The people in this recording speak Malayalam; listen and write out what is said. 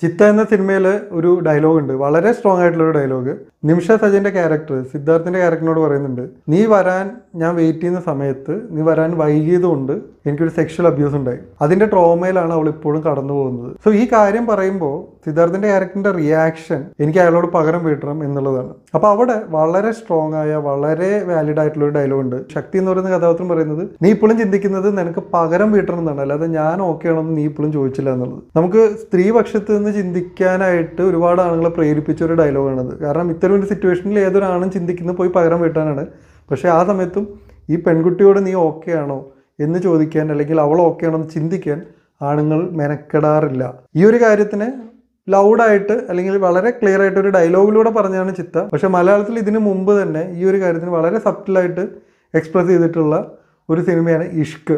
ചിത്ത എന്ന സിനിമയിൽ ഒരു ഡയലോഗ് ഉണ്ട്, വളരെ സ്ട്രോങ് ആയിട്ടുള്ള ഒരു ഡയലോഗ്. നിമിഷ സജന്റെ ക്യാരക്ടർ സിദ്ധാർത്ഥിന്റെ ക്യാരക്ടറിനോട് പറയുന്നുണ്ട്, നീ വരാൻ ഞാൻ വെയിറ്റ് ചെയ്യുന്ന സമയത്ത് നീ വരാൻ വൈകിയതുകൊണ്ട് എനിക്കൊരു സെക്ഷൽ അബ്യൂസ് ഉണ്ടായി. അതിന്റെ ട്രോമയിലാണ് അവൾ ഇപ്പോഴും കടന്നു പോകുന്നത്. സോ ഈ കാര്യം പറയുമ്പോൾ സിദ്ധാർത്ഥിന്റെ ക്യാരക്ടറിന്റെ റിയാക്ഷൻ എനിക്ക് അയാളോട് പകരം വീട്ടണം എന്നുള്ളതാണ്. അപ്പോൾ അവിടെ വളരെ സ്ട്രോങ് ആയ വളരെ വാലിഡ് ആയിട്ടുള്ള ഒരു ഡയലോഗ് ഉണ്ട്. ശക്തി എന്ന് പറയുന്ന കഥാപാത്രം പറയുന്നത്, നീ ഇപ്പോഴും ചിന്തിക്കുന്നത് നിനക്ക് പകരം വീട്ടണം എന്നാണ്, അല്ലാതെ ഞാൻ ഓക്കെ ആണെന്ന് നീ ഇപ്പോഴും ചോദിച്ചില്ല എന്നുള്ളത്. നമുക്ക് സ്ത്രീപക്ഷത്ത് നിന്ന് ചിന്തിക്കാനായിട്ട് ഒരുപാട് ആളുകളെ പ്രേരിപ്പിച്ച ഒരു ഡയലോഗാണത്. കാരണം ഇത്തരം ഒരു സിറ്റുവേഷനിൽ ഏതൊരാണും ചിന്തിക്കുന്നത് പോയി പകരം വീട്ടാനാണ്. പക്ഷേ ആ സമയത്തും ഈ പെൺകുട്ടിയോട് നീ ഓക്കെ ആണോ എന്ന് ചോദിക്കാൻ, അല്ലെങ്കിൽ അവൾ ഓക്കെ ആണോ എന്ന് ചിന്തിക്കാൻ ആണുങ്ങൾ മെനക്കെടാറില്ല. ഈ ഒരു കാര്യത്തിന് ലൗഡായിട്ട് അല്ലെങ്കിൽ വളരെ ക്ലിയർ ആയിട്ട് ഒരു ഡയലോഗിലൂടെ പറഞ്ഞാണ് ചിത്ത. പക്ഷെ മലയാളത്തിൽ ഇതിനു മുമ്പ് തന്നെ ഈ ഒരു കാര്യത്തിന് വളരെ സബ്റ്റിലായിട്ട് എക്സ്പ്രസ് ചെയ്തിട്ടുള്ള ഒരു സിനിമയാണ് ഇഷ്ക്.